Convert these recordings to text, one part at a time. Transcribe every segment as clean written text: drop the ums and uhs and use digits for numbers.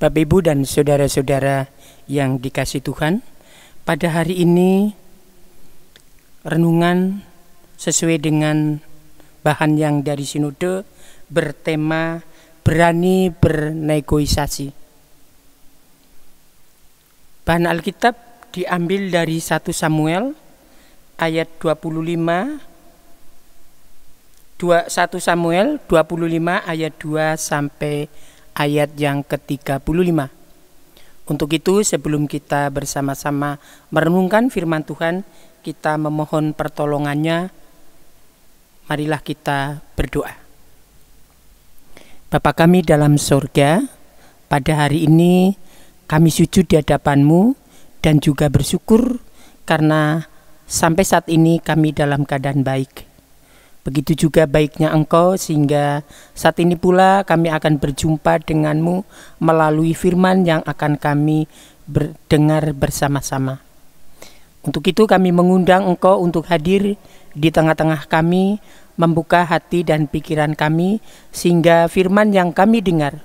Bapak, Ibu, dan saudara-saudara yang dikasihi Tuhan, pada hari ini renungan sesuai dengan bahan yang dari sinode bertema berani bernegosiasi. Bahan Alkitab diambil dari 1 Samuel ayat 25, 1 Samuel 25 ayat 2 sampai ayat yang ke-35. Untuk itu, sebelum kita bersama-sama merenungkan firman Tuhan, kita memohon pertolongannya. Marilah kita berdoa. Bapa kami dalam surga, pada hari ini kami sujud di hadapan-Mu dan juga bersyukur karena sampai saat ini kami dalam keadaan baik. Begitu juga baiknya Engkau, sehingga saat ini pula kami akan berjumpa denganmu melalui firman yang akan kami dengar bersama-sama. Untuk itu kami mengundang Engkau untuk hadir di tengah-tengah kami, membuka hati dan pikiran kami, sehingga firman yang kami dengar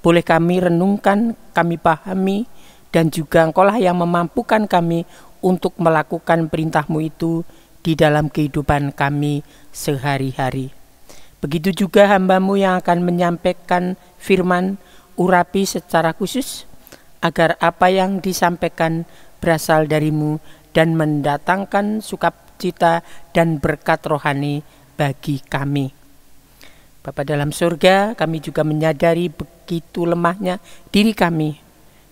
boleh kami renungkan, kami pahami, dan juga Engkaulah yang memampukan kami untuk melakukan perintah-Mu itu di dalam kehidupan kami sehari-hari. Begitu juga hamba-Mu yang akan menyampaikan firman, urapi secara khusus agar apa yang disampaikan berasal dari-Mu dan mendatangkan sukacita dan berkat rohani bagi kami. Bapa dalam surga, kami juga menyadari begitu lemahnya diri kami,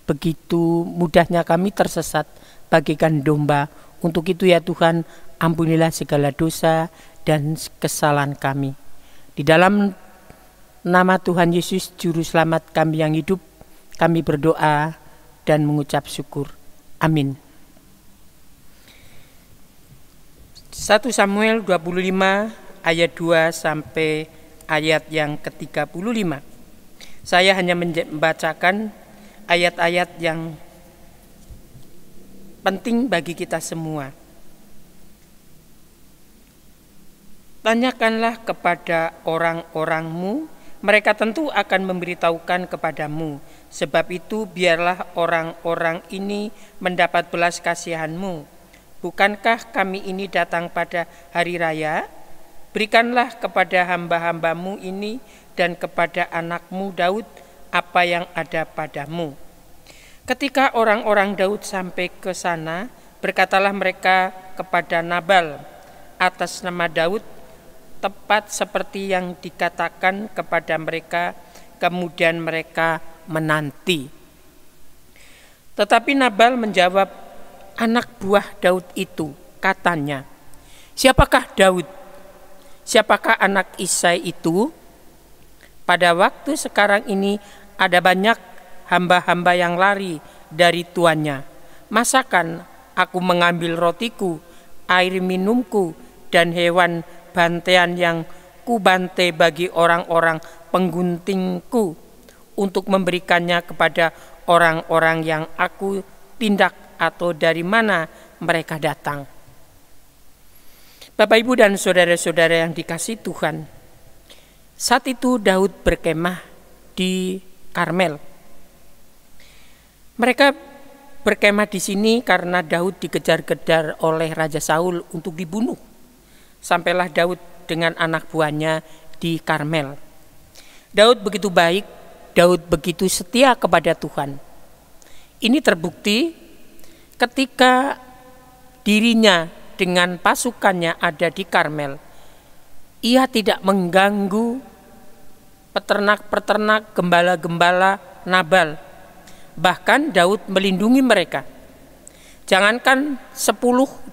begitu mudahnya kami tersesat bagaikan domba. Untuk itu ya Tuhan, ampunilah segala dosa dan kesalahan kami. Di dalam nama Tuhan Yesus, Juru Selamat kami yang hidup, kami berdoa dan mengucap syukur. Amin. 1 Samuel 25 ayat 2 sampai ayat yang ke-35. Saya hanya membacakan ayat-ayat yang penting bagi kita semua. Tanyakanlah kepada orang-orangmu, mereka tentu akan memberitahukan kepadamu. Sebab itu biarlah orang-orang ini mendapat belas kasihanmu. Bukankah kami ini datang pada hari raya? Berikanlah kepada hamba-hambamu ini dan kepada anakmu Daud apa yang ada padamu. Ketika orang-orang Daud sampai ke sana, berkatalah mereka kepada Nabal atas nama Daud, tepat seperti yang dikatakan kepada mereka, kemudian mereka menanti. Tetapi Nabal menjawab, anak buah Daud itu, katanya, siapakah Daud? Siapakah anak Isai itu? Pada waktu sekarang ini ada banyak hamba-hamba yang lari dari tuannya. Masakan aku mengambil rotiku, air minumku, dan hewan bantean yang kubante bagi orang-orang pengguntingku untuk memberikannya kepada orang-orang yang aku tindak, atau dari mana mereka datang. Bapak, Ibu, dan saudara-saudara yang dikasihi Tuhan, saat itu Daud berkemah di Karmel. Mereka berkemah di sini karena Daud dikejar-kejar oleh Raja Saul untuk dibunuh. Sampailah Daud dengan anak buahnya di Karmel. Daud begitu baik, Daud begitu setia kepada Tuhan. Ini terbukti ketika dirinya dengan pasukannya ada di Karmel. Ia tidak mengganggu peternak-peternak, gembala-gembala Nabal. Bahkan Daud melindungi mereka. Jangankan 10-20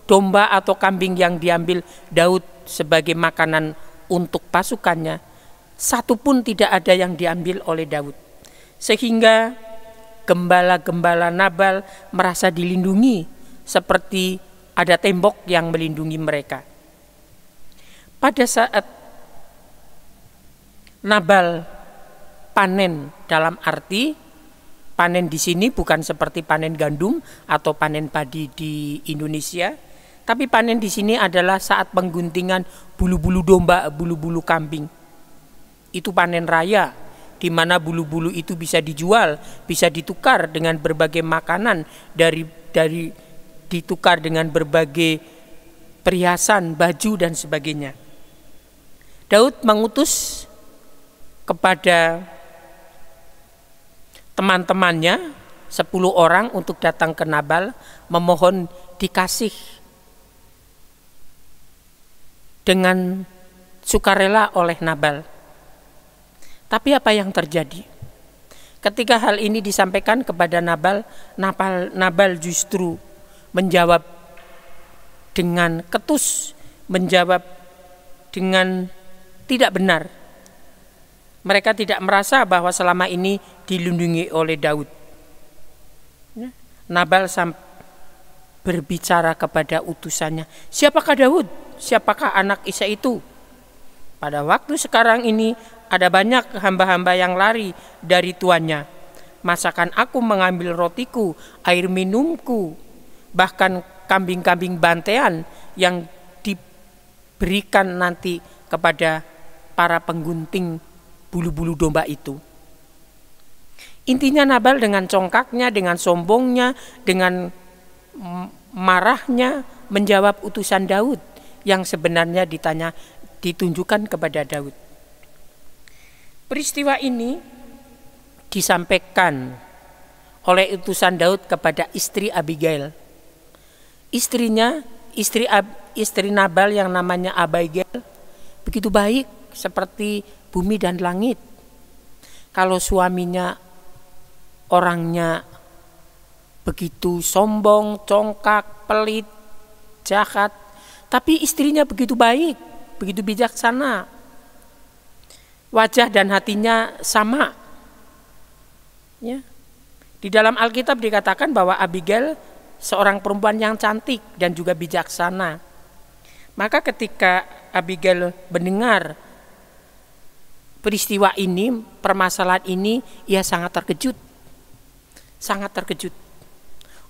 domba atau kambing yang diambil Daud sebagai makanan untuk pasukannya, satu pun tidak ada yang diambil oleh Daud. Sehingga gembala-gembala Nabal merasa dilindungi, seperti ada tembok yang melindungi mereka. Pada saat Nabal panen, dalam arti panen di sini bukan seperti panen gandum atau panen padi di Indonesia, tapi panen di sini adalah saat pengguntingan bulu-bulu domba, bulu-bulu kambing. Itu panen raya, di mana bulu-bulu itu bisa dijual, bisa ditukar dengan berbagai makanan, dari ditukar dengan berbagai perhiasan, baju dan sebagainya. Daud mengutus kepada teman-temannya 10 orang untuk datang ke Nabal memohon dikasih dengan sukarela oleh Nabal. Tapi apa yang terjadi? Ketika hal ini disampaikan kepada Nabal justru menjawab dengan ketus, menjawab dengan tidak benar. Mereka tidak merasa bahwa selama ini dilindungi oleh Daud. Nabal berbicara kepada utusannya, siapakah Daud? Siapakah anak Isai itu? Pada waktu sekarang ini ada banyak hamba-hamba yang lari dari tuannya. Masakan aku mengambil rotiku, air minumku, bahkan kambing-kambing bantean yang diberikan nanti kepada para penggunting bulu-bulu domba itu. Intinya Nabal dengan congkaknya, dengan sombongnya, dengan marahnya menjawab utusan Daud yang sebenarnya ditunjukkan kepada Daud. Peristiwa ini disampaikan oleh utusan Daud kepada istri Abigail. Istri Nabal yang namanya Abigail begitu baik seperti bumi dan langit. Kalau suaminya orangnya begitu sombong, congkak, pelit, jahat, tapi istrinya begitu baik, begitu bijaksana. Wajah dan hatinya sama. Ya. Di dalam Alkitab dikatakan bahwa Abigail seorang perempuan yang cantik dan juga bijaksana. Maka ketika Abigail mendengar peristiwa ini, permasalahan ini, ia sangat terkejut. Sangat terkejut.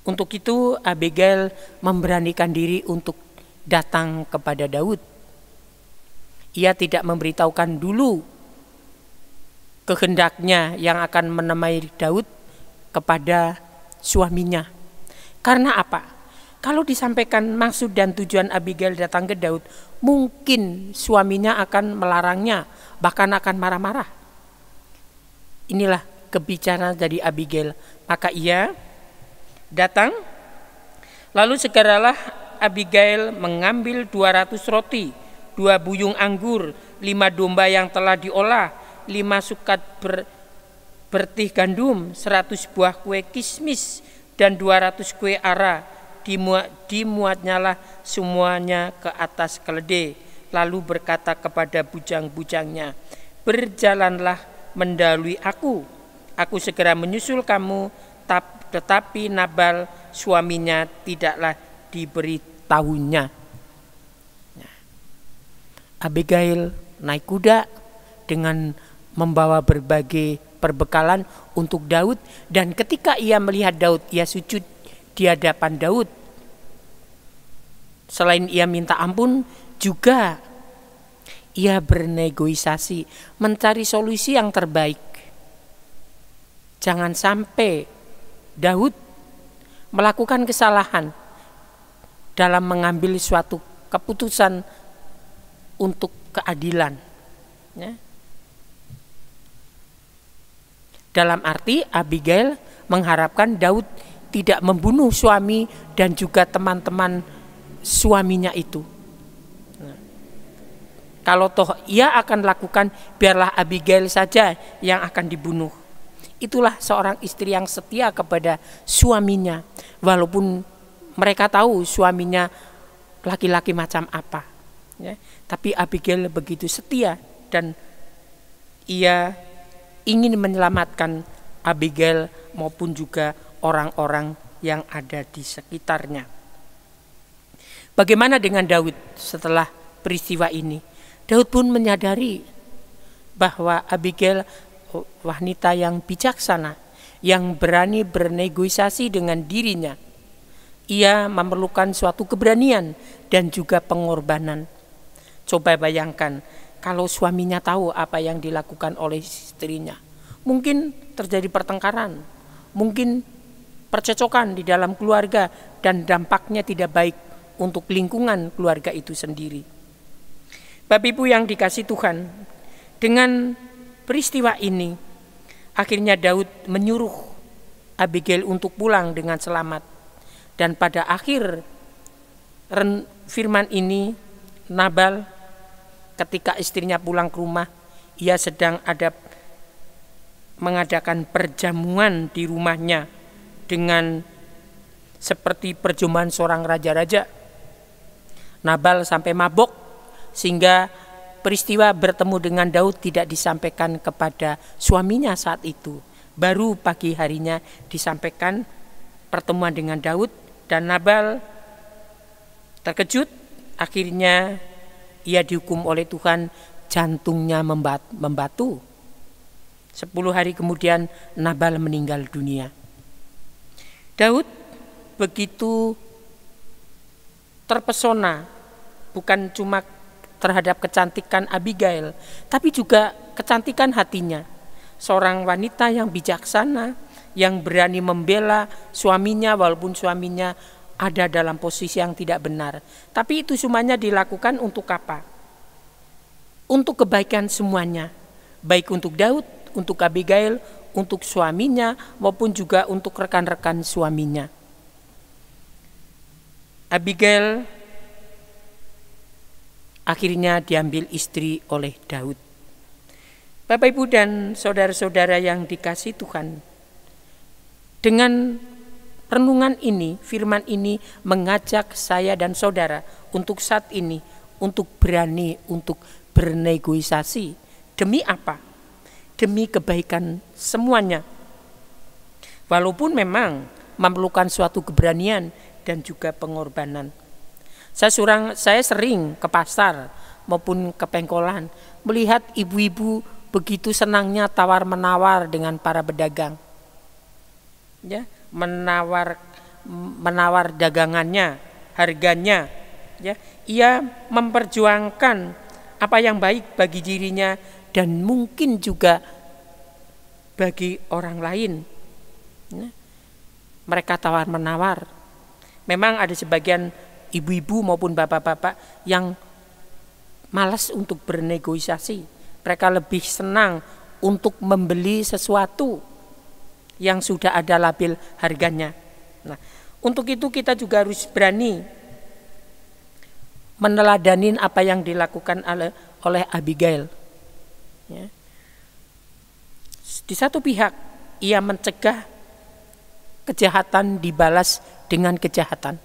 Untuk itu Abigail memberanikan diri untuk datang kepada Daud. Ia tidak memberitahukan dulu kehendaknya yang akan menemani Daud kepada suaminya. Karena apa? Kalau disampaikan maksud dan tujuan Abigail datang ke Daud, mungkin suaminya akan melarangnya, bahkan akan marah-marah. Inilah kebicaraan dari Abigail. Maka ia datang, lalu segeralah Abigail mengambil 200 roti, 2 buyung anggur, 5 domba yang telah diolah, 5 sukat bertih gandum, 100 buah kue kismis, dan 200 kue ara. Dimuatnyalah semuanya ke atas keledai, lalu berkata kepada bujang-bujangnya, berjalanlah mendahului aku segera menyusul kamu. Tetapi Nabal suaminya tidaklah diberitahunya. Abigail naik kuda dengan membawa berbagai perbekalan untuk Daud, dan ketika ia melihat Daud, ia sujud di hadapan Daud. Selain ia minta ampun, juga ia bernegosiasi, mencari solusi yang terbaik. Jangan sampai Daud melakukan kesalahan dalam mengambil suatu keputusan untuk keadilan. Ya. Dalam arti Abigail mengharapkan Daud tidak membunuh suami dan juga teman-teman suaminya itu. Nah, kalau toh ia akan lakukan, biarlah Abigail saja yang akan dibunuh. Itulah seorang istri yang setia kepada suaminya, walaupun mereka tahu suaminya laki-laki macam apa. Ya, tapi Abigail begitu setia dan ia ingin menyelamatkan Abigail maupun juga orang-orang yang ada di sekitarnya. Bagaimana dengan Daud setelah peristiwa ini? Daud pun menyadari bahwa Abigail wanita yang bijaksana, yang berani bernegosiasi dengan dirinya. Ia memerlukan suatu keberanian dan juga pengorbanan. Coba bayangkan kalau suaminya tahu apa yang dilakukan oleh istrinya. Mungkin terjadi pertengkaran, mungkin percecokan di dalam keluarga, dan dampaknya tidak baik untuk lingkungan keluarga itu sendiri. Bapak Ibu yang dikasihi Tuhan, dengan peristiwa ini akhirnya Daud menyuruh Abigail untuk pulang dengan selamat. Dan pada akhir firman ini, Nabal ketika istrinya pulang ke rumah, ia sedang mengadakan perjamuan di rumahnya dengan seperti perjamuan seorang raja-raja. Nabal sampai mabok sehingga peristiwa bertemu dengan Daud tidak disampaikan kepada suaminya saat itu. Baru pagi harinya disampaikan pertemuan dengan Daud, dan Nabal terkejut. Akhirnya ia dihukum oleh Tuhan, jantungnya membatu. 10 hari kemudian Nabal meninggal dunia. Daud begitu terpesona bukan cuma terhadap kecantikan Abigail, tapi juga kecantikan hatinya. Seorang wanita yang bijaksana, yang berani membela suaminya walaupun suaminya ada dalam posisi yang tidak benar. Tapi itu semuanya dilakukan untuk apa? Untuk kebaikan semuanya, baik untuk Daud, untuk Abigail, untuk suaminya, maupun juga untuk rekan-rekan suaminya. Abigail akhirnya diambil istri oleh Daud. Bapak, Ibu, dan saudara-saudara yang dikasihi Tuhan, dengan renungan ini, firman ini mengajak saya dan saudara untuk saat ini, untuk berani untuk bernegosiasi. Demi apa? Demi kebaikan semuanya. Walaupun memang memerlukan suatu keberanian dan juga pengorbanan. Saya sering ke pasar maupun ke pengkolan melihat ibu-ibu begitu senangnya tawar-menawar dengan para pedagang. Ya, menawar dagangannya, harganya. Ya, ia memperjuangkan apa yang baik bagi dirinya dan mungkin juga bagi orang lain. Ya, mereka tawar-menawar. Memang ada sebagian ibu-ibu maupun bapak-bapak yang malas untuk bernegosiasi. Mereka lebih senang untuk membeli sesuatu yang sudah ada label harganya. Nah, untuk itu kita juga harus berani meneladanin apa yang dilakukan oleh Abigail. Ya. Di satu pihak ia mencegah kejahatan dibalas dengan kejahatan.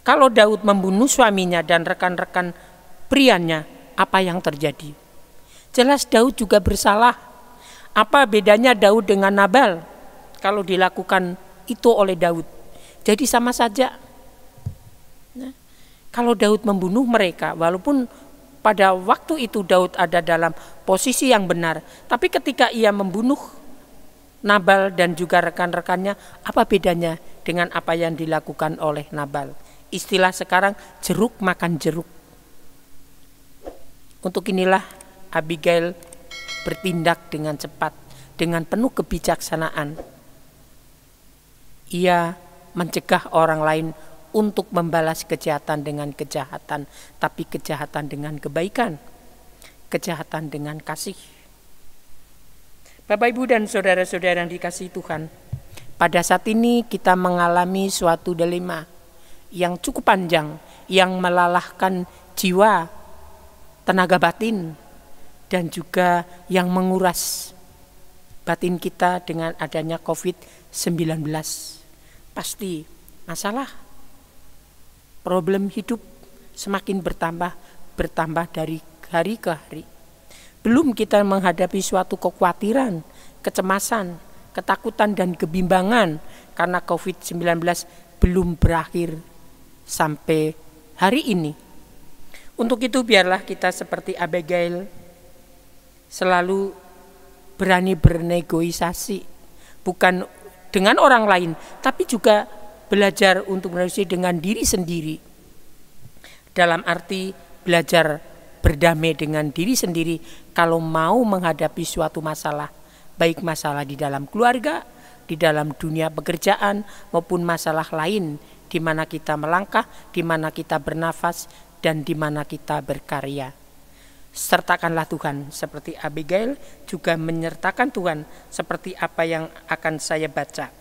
Kalau Daud membunuh suaminya dan rekan-rekan prianya, apa yang terjadi? Jelas Daud juga bersalah. Apa bedanya Daud dengan Nabal kalau dilakukan itu oleh Daud? Jadi sama saja. Nah, kalau Daud membunuh mereka, walaupun pada waktu itu Daud ada dalam posisi yang benar, tapi ketika ia membunuh Nabal dan juga rekan-rekannya, apa bedanya dengan apa yang dilakukan oleh Nabal? Istilah sekarang jeruk makan jeruk. Untuk inilah Abigail bertindak dengan cepat, dengan penuh kebijaksanaan. Ia mencegah orang lain untuk membalas kejahatan dengan kejahatan, tapi kejahatan dengan kebaikan, kejahatan dengan kasih. Bapak, Ibu, dan saudara-saudara yang dikasihi Tuhan, pada saat ini kita mengalami suatu dilema yang cukup panjang, yang melalahkan jiwa, tenaga batin, dan juga yang menguras batin kita dengan adanya COVID-19. Pasti masalah, problem hidup semakin bertambah dari hari ke hari. Belum kita menghadapi suatu kekhawatiran, kecemasan, ketakutan, dan kebimbangan karena COVID-19 belum berakhir sampai hari ini. Untuk itu biarlah kita seperti Abigail selalu berani bernegosiasi, bukan dengan orang lain, tapi juga belajar untuk bernegosiasi dengan diri sendiri. Dalam arti belajar berdamai dengan diri sendiri kalau mau menghadapi suatu masalah, baik masalah di dalam keluarga, di dalam dunia pekerjaan, maupun masalah lain di mana kita melangkah, di mana kita bernafas, dan di mana kita berkarya. Sertakanlah Tuhan, seperti Abigail juga menyertakan Tuhan seperti apa yang akan saya baca.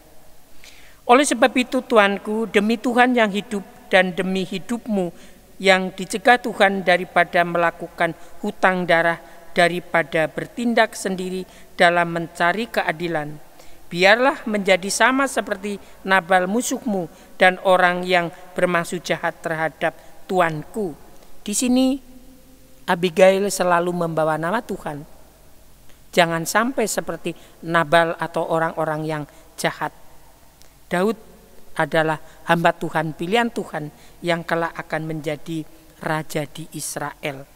Oleh sebab itu Tuanku, demi Tuhan yang hidup dan demi hidupmu yang dicegah Tuhan daripada melakukan hutang darah, daripada bertindak sendiri dalam mencari keadilan, biarlah menjadi sama seperti Nabal musuhmu dan orang yang bermaksud jahat terhadap Tuanku. Di sini Abigail selalu membawa nama Tuhan. Jangan sampai seperti Nabal atau orang-orang yang jahat. Daud adalah hamba Tuhan, pilihan Tuhan yang kelak akan menjadi raja di Israel.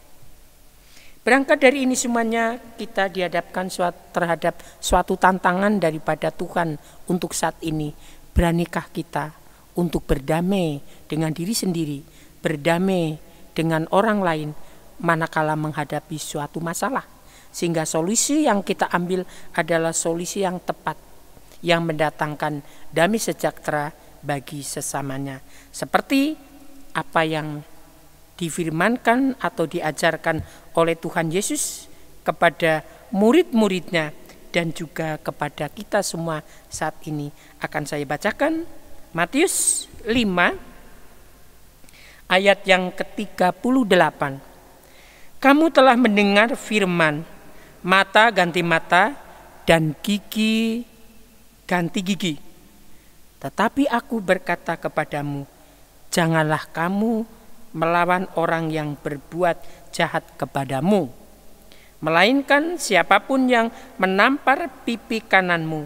Berangkat dari ini semuanya, kita dihadapkan terhadap suatu tantangan daripada Tuhan untuk saat ini. Beranikah kita untuk berdamai dengan diri sendiri, berdamai dengan orang lain, manakala menghadapi suatu masalah, sehingga solusi yang kita ambil adalah solusi yang tepat, yang mendatangkan damai sejahtera bagi sesamanya, seperti apa yang difirmankan atau diajarkan oleh Tuhan Yesus kepada murid-muridnya dan juga kepada kita semua saat ini. Akan saya bacakan Matius 5 ayat yang ke-38. Kamu telah mendengar firman, mata ganti mata dan gigi ganti gigi. Tetapi aku berkata kepadamu, janganlah kamu melawan orang yang berbuat jahat kepadamu, melainkan siapapun yang menampar pipi kananmu,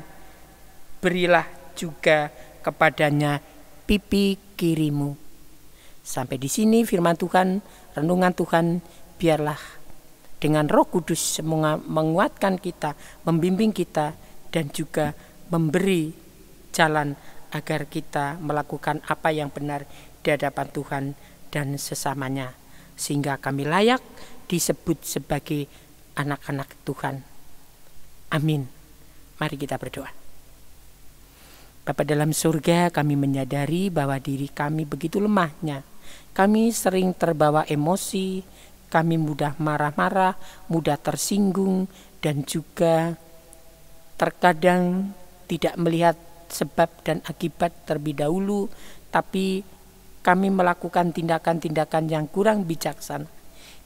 berilah juga kepadanya pipi kirimu. Sampai di sini firman Tuhan, renungan Tuhan. Biarlah dengan Roh Kudus menguatkan kita, membimbing kita, dan juga memberi jalan agar kita melakukan apa yang benar di hadapan Tuhan dan sesamanya, sehingga kami layak disebut sebagai anak-anak Tuhan. Amin. Mari kita berdoa. Bapa dalam surga, kami menyadari bahwa diri kami begitu lemahnya. Kami sering terbawa emosi, kami mudah marah-marah, mudah tersinggung, dan juga terkadang tidak melihat sebab dan akibat terlebih dahulu, tapi kami melakukan tindakan-tindakan yang kurang bijaksana.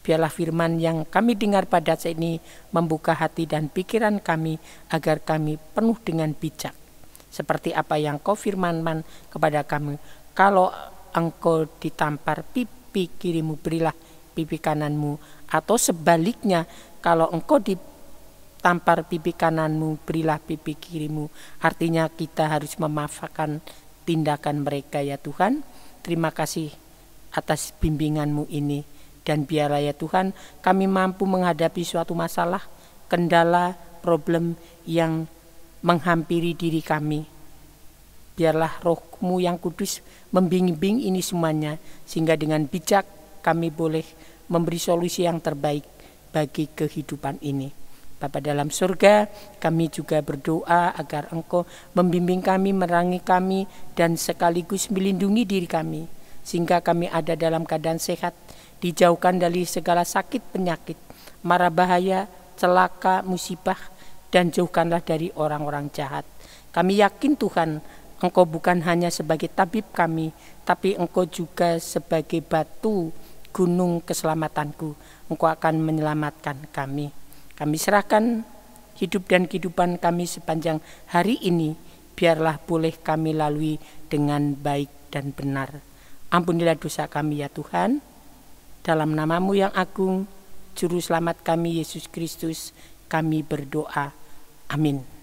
Biarlah firman yang kami dengar pada saat ini membuka hati dan pikiran kami agar kami penuh dengan bijak. Seperti apa yang kau firmankan kepada kami, kalau engkau ditampar pipi kirimu, berilah pipi kananmu. Atau sebaliknya, kalau engkau ditampar pipi kananmu, berilah pipi kirimu. Artinya kita harus memaafkan tindakan mereka ya Tuhan. Terima kasih atas bimbingan-Mu ini, dan biarlah ya Tuhan kami mampu menghadapi suatu masalah, kendala, problem yang menghampiri diri kami. Biarlah Roh-Mu yang kudus membimbing ini semuanya, sehingga dengan bijak kami boleh memberi solusi yang terbaik bagi kehidupan ini. Bapa dalam surga, kami juga berdoa agar Engkau membimbing kami, menerangi kami, dan sekaligus melindungi diri kami, sehingga kami ada dalam keadaan sehat, dijauhkan dari segala sakit penyakit, mara bahaya, celaka, musibah, dan jauhkanlah dari orang-orang jahat. Kami yakin Tuhan, Engkau bukan hanya sebagai tabib kami, tapi Engkau juga sebagai batu gunung keselamatanku. Engkau akan menyelamatkan kami. Kami serahkan hidup dan kehidupan kami sepanjang hari ini, biarlah boleh kami lalui dengan baik dan benar. Ampunilah dosa kami ya Tuhan, dalam nama-Mu yang agung, Juru Selamat kami Yesus Kristus, kami berdoa. Amin.